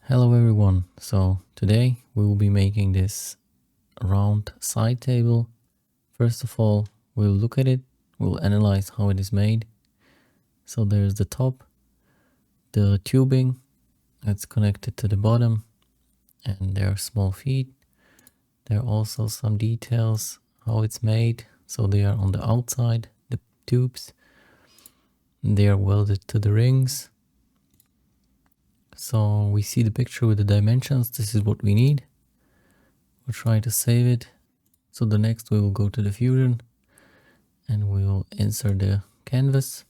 Hello everyone, so today we will be making this round side table. First of all, we'll look at it, we'll analyze how it is made. So there's the top, the tubing that's connected to the bottom, and there are small feet. There are also some details how it's made. So they are on the outside, the tubes. They are welded to the rings. So we see the picture with the dimensions. This is what we need. We'll try to save it. So the next we will go to the Fusion and we will insert the canvas.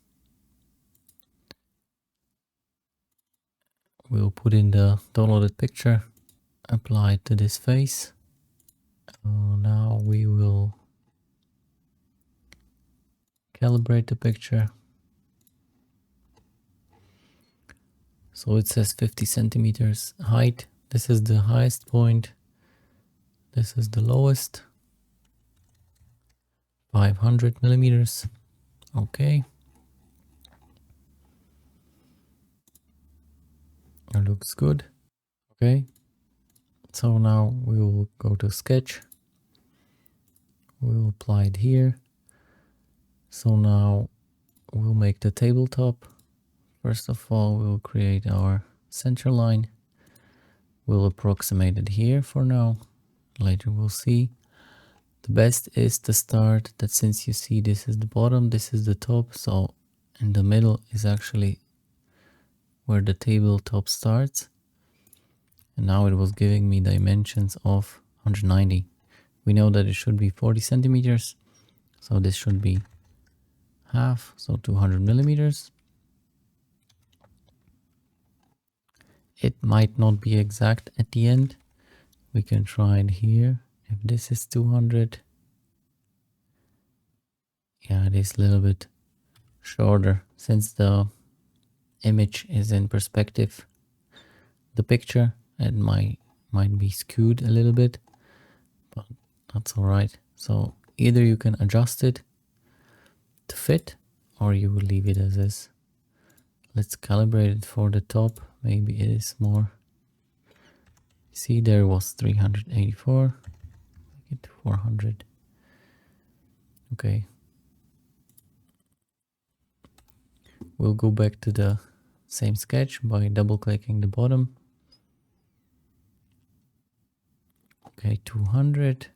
We'll put in the downloaded picture, apply it to this face. Now we will calibrate the picture. So it says 50 centimeters height. This is the highest point. This is the lowest. 500 millimeters. Okay. It looks good. Okay. So now we will go to sketch. We'll apply it here. So now we'll make the tabletop. First of all, we'll create our center line. We'll approximate it here for now. Later we'll see. The best is to start that, since you see this is the bottom, this is the top. So in the middle is actually where the tabletop starts. And now it was giving me dimensions of 190. We know that it should be 40 centimeters. So this should be half, so 200 millimeters. It might not be exact at the end. We can try it here. If this is 200, yeah, it is a little bit shorter since the image is in perspective. The picture, it might be skewed a little bit, but that's all right. So either you can adjust it to fit, or you will leave it as is. Let's calibrate it for the top. Maybe it is more. See, there was 384. Make it 400. Okay. We'll go back to the same sketch by double clicking the bottom. Okay, 200.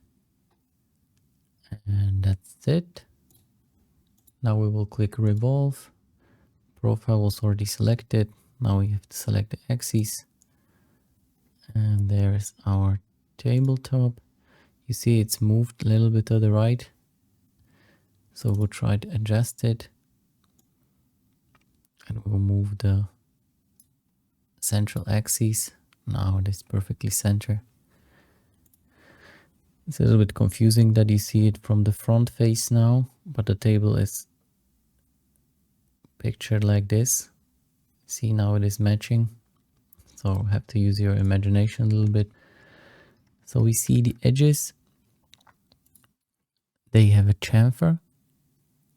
And that's it. Now we will click revolve. Profile was already selected. Now we have to select the axis. And there's our tabletop. You see it's moved a little bit to the right. So we'll try to adjust it. And we'll move the central axis. Now it is perfectly center. It's a little bit confusing that you see it from the front face now, but the table is pictured like this. See, now it is matching. So have to use your imagination a little bit. So we see the edges. They have a chamfer,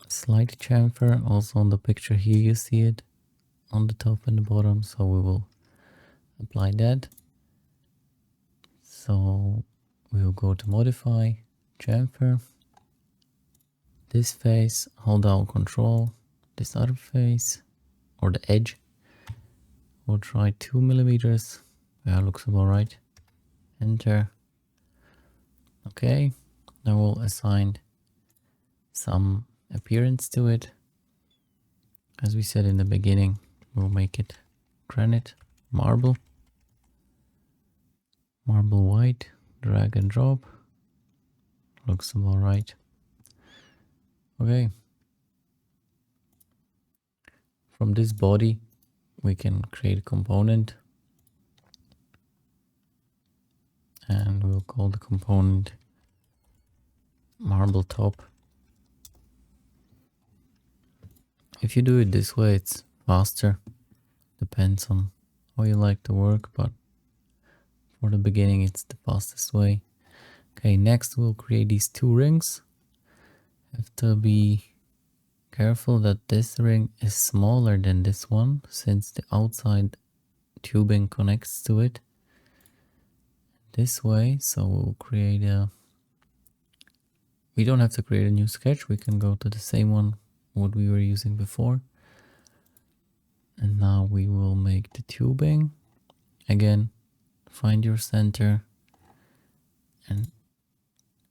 a slight chamfer. Also on the picture here you see it on the top and the bottom. So we will apply that. So we will go to modify, chamfer. This face, hold down control. This other face, or the edge, we'll try 2 millimeters. Yeah, looks about right. Enter. Okay, now we'll assign some appearance to it. As we said in the beginning, we'll make it granite, marble white, drag and drop. Looks about right. Okay. From this body, we can create a component. And we'll call the component marble top. If you do it this way, it's faster. Depends on how you like to work, but for the beginning, it's the fastest way. Okay, next we'll create these two rings. Have to be careful that this ring is smaller than this one, since the outside tubing connects to it this way. So we'll create a, we don't have to create a new sketch. We can go to the same one, what we were using before. And now we will make the tubing. Again, find your center and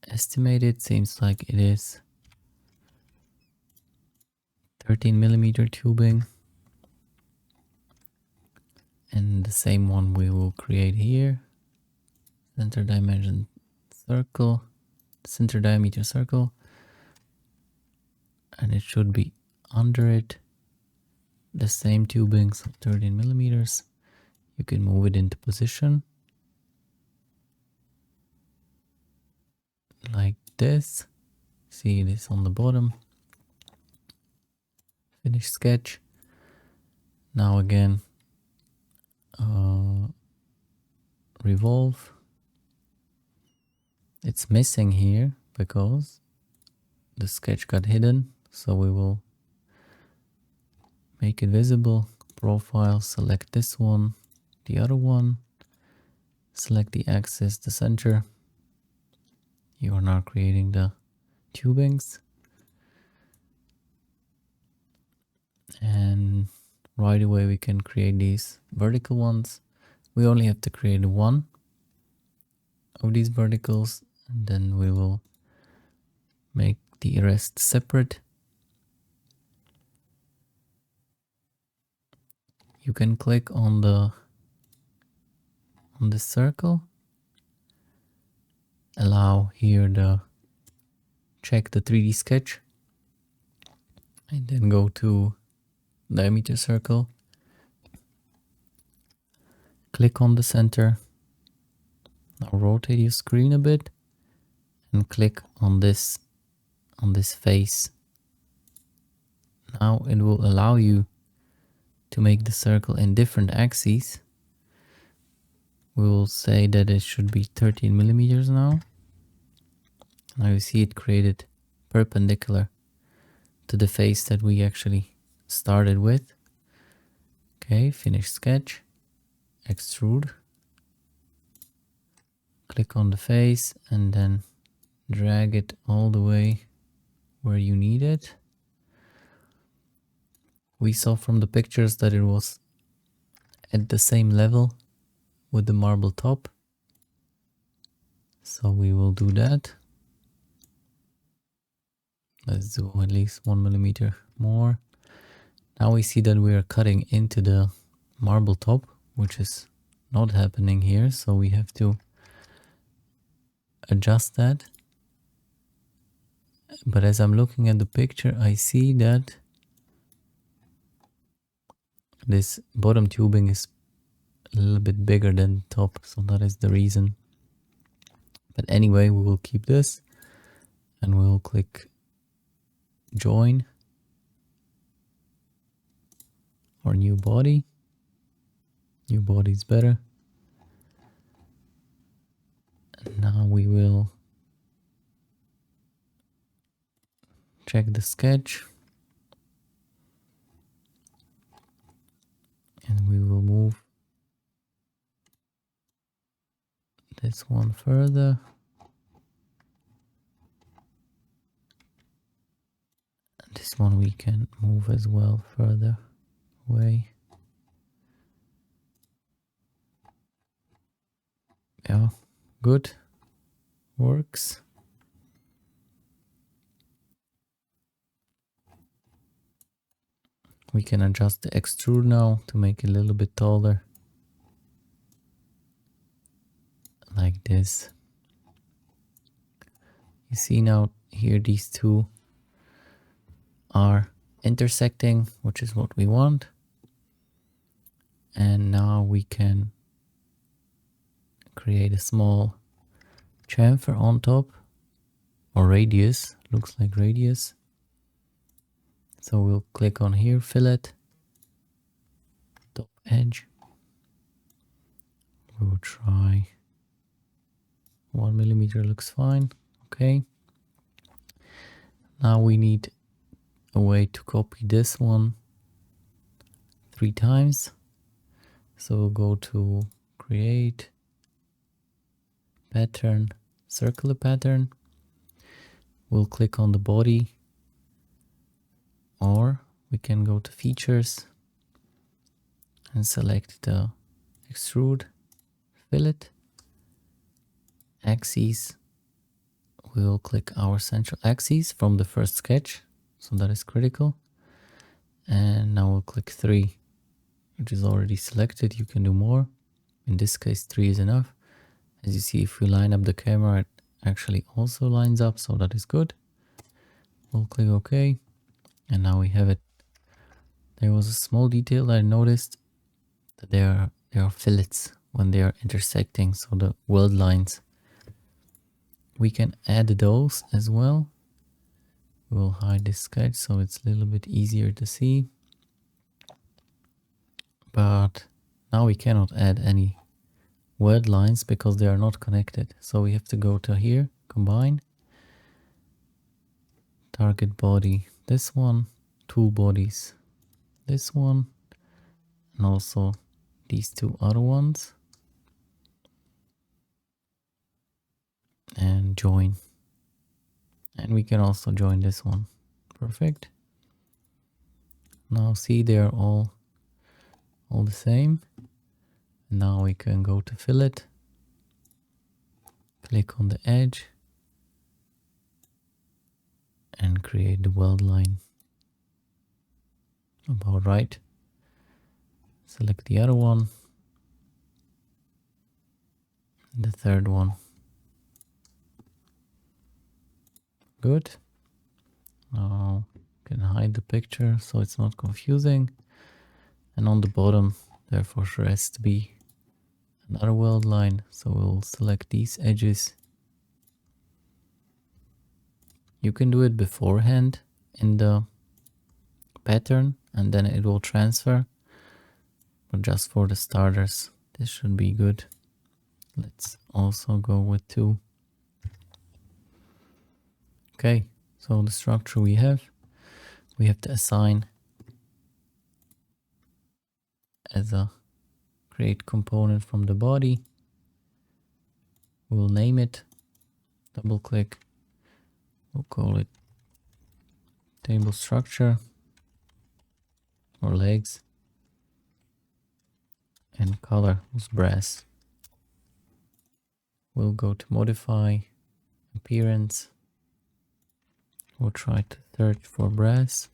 estimate it. Seems like it is 13mm tubing. And the same one we will create here. Center dimension circle, center diameter circle. And it should be under it. The same tubing, so 13mm. You can move it into position. Like this. See this on the bottom. Finish sketch. Now again, revolve. It's missing here because the sketch got hidden, so we will make it visible. Profile, select this one, the other one, select the axis, the center. You are now creating the tubings. And right away we can create these vertical ones. We only have to create one of these verticals, and then we will make the rest separate. You can click on the circle, allow here the check the 3D sketch, and then go to diameter circle, click on the center. Now rotate your screen a bit and click on this face. Now it will allow you to make the circle in different axes. We will say that it should be 13mm now. Now you see it created perpendicular to the face that we actually started with. Okay, finish sketch, extrude. Click on the face and then drag it all the way where you need it. We saw from the pictures that it was at the same level with the marble top. So we will do that. Let's do at least 1mm more. Now we see that we are cutting into the marble top, which is not happening here. So we have to adjust that. But as I'm looking at the picture, I see that this bottom tubing is a little bit bigger than the top, so that is the reason. But anyway, we will keep this and we'll click join or new body. New body is better. And now we will check the sketch. And we will move this one further. And this one we can move as well further away. Yeah, good. Works. We can adjust the extrude now to make it a little bit taller. Like this. You see now here these two are intersecting, which is what we want. And now we can create a small chamfer on top, or radius, looks like radius. So we'll click on here, fillet, top edge. We will try 1mm, looks fine. Okay. Now we need a way to copy this one 3 times. So we'll go to create pattern, circular pattern. We'll click on the body, or we can go to features and select the extrude, fillet, axes. We'll click our central axis from the first sketch, so that is critical. And now we'll click 3, which is already selected. You can do more. In this case, 3 is enough. As you see, if we line up the camera, it actually also lines up, so that is good. We'll click OK, and now we have it. There was a small detail that I noticed, that there are fillets when they are intersecting, so the weld lines. We can add those as well. We'll hide this sketch so it's a little bit easier to see. But now we cannot add any weld lines because they are not connected. So we have to go to here, combine, target body, this one, tool bodies, this one, and also these two other ones, and join. And we can also join this one. Perfect. Now see, they are all the same. Now we can go to fillet, click on the edge, and create the weld line about right. Select the other one, and the third one. Good. Now you can hide the picture so it's not confusing. And on the bottom, therefore, there has to be another weld line. So we'll select these edges. You can do it beforehand in the pattern, and then it will transfer. But just for the starters, this should be good. Let's also go with 2. Okay, so the structure we have to assign as a create component from the body. We'll name it, double click, we'll call it table structure or legs, and color was brass. We'll go to modify, appearance. We'll try to search for brass.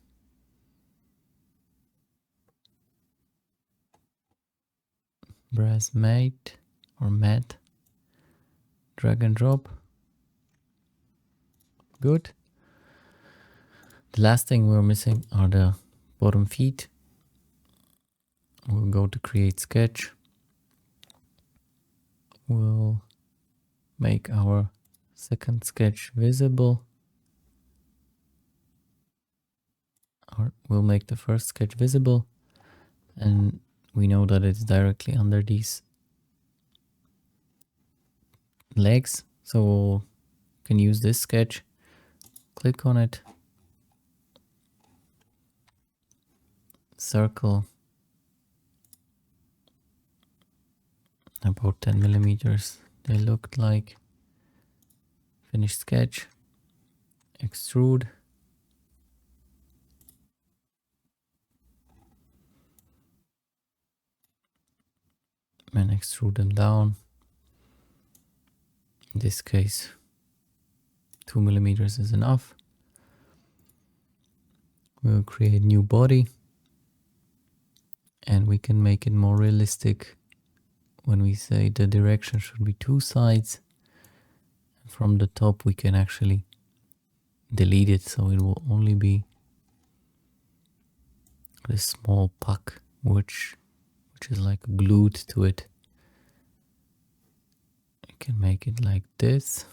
Brass matte or matte. Drag and drop. Good. The last thing we're missing are the bottom feet. We'll go to create sketch. We'll make our second sketch visible. Or we'll make the first sketch visible, and we know that it's directly under these legs, so we can use this sketch. Click on it, circle about 10 millimeters. They looked like. Finish sketch, extrude, and extrude them down. In this case, 2 millimeters is enough. We'll create new body, and we can make it more realistic when we say the direction should be 2 sides. From the top we can actually delete it, so it will only be this small puck which is like glued to it. I can make it like this.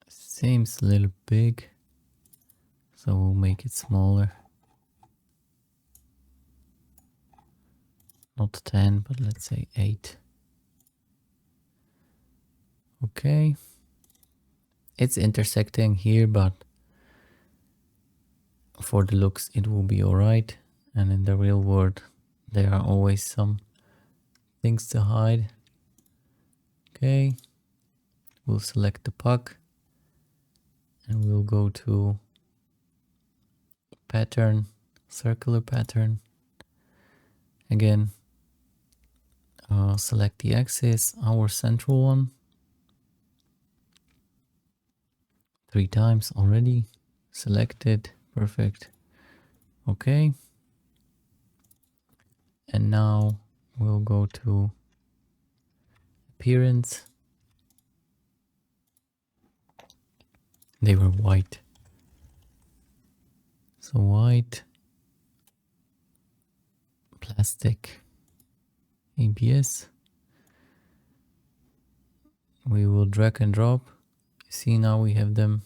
Seems a little big, so we'll make it smaller. Not 10, but let's say 8. Okay. It's intersecting here, but For the looks it will be alright, and in the real world there are always some things to hide. Okay, we'll select the puck and we'll go to pattern, circular pattern. Again, select the axis, our central one, 3 times already. Selected, perfect. Okay. And now we'll go to appearance. They were white. So white, plastic, ABS. We will drag and drop. You see now we have them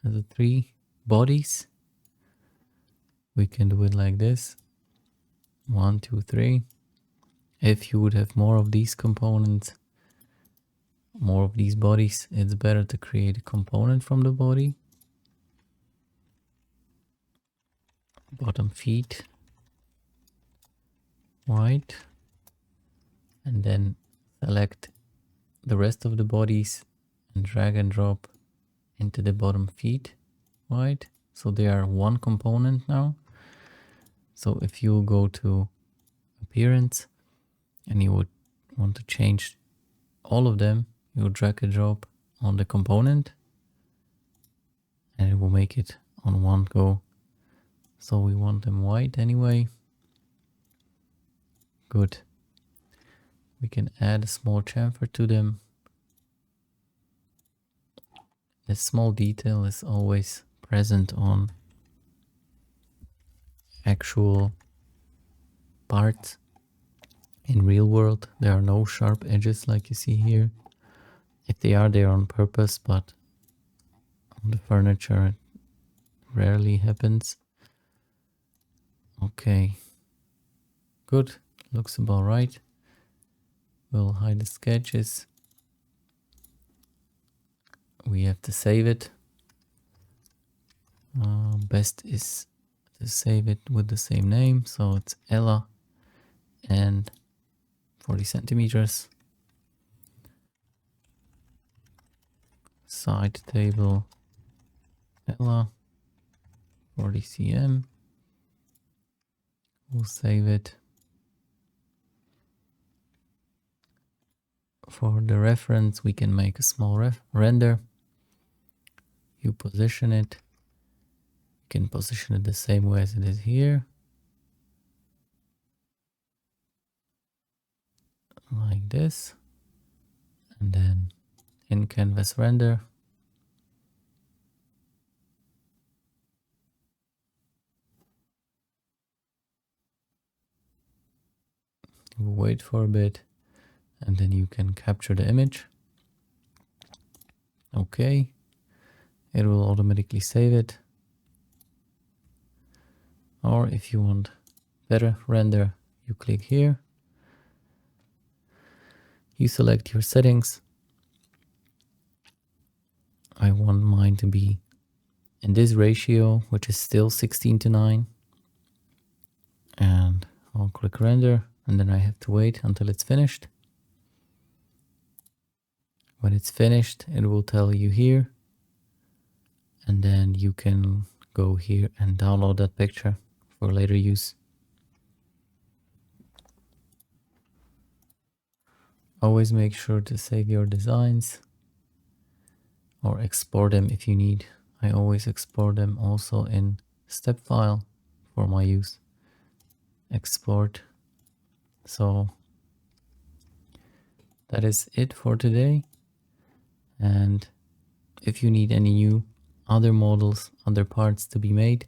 as the 3 bodies. We can do it like this. 1, 2, 3. If you would have more of these components, more of these bodies, it's better to create a component from the body. Bottom feet, white, and then select the rest of the bodies and drag and drop into the bottom feet, white. So they are one component now. So if you go to appearance and you would want to change all of them, you drag and drop on the component and it will make it on one go. So we want them white anyway. Good. We can add a small chamfer to them. This small detail is always present on actual parts. In real world, there are no sharp edges like you see here. If they are on purpose, but on the furniture it rarely happens. Okay, good, looks about right. We'll hide the sketches. We have to save it. Best is to save it with the same name, so it's Ella and 40 centimeters. Side table Ella 40 cm. We'll save it. For the reference, we can make a small render. You position it. You can position it the same way as it is here. Like this. And then in canvas render. We'll wait for a bit. And then you can capture the image. Okay. It will automatically save it. Or if you want better render, you click here. You select your settings. I want mine to be in this ratio, which is still 16:9. And I'll click render, and then I have to wait until it's finished. When it's finished, it will tell you here. And then you can go here and download that picture for later use. Always make sure to save your designs or export them if you need. I always export them also in step file for my use. Export. So that is it for today. And if you need any new other models, other parts to be made,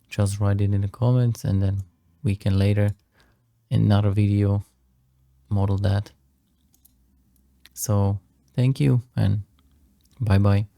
just write it in the comments and then we can later in another video model that. So thank you and bye bye.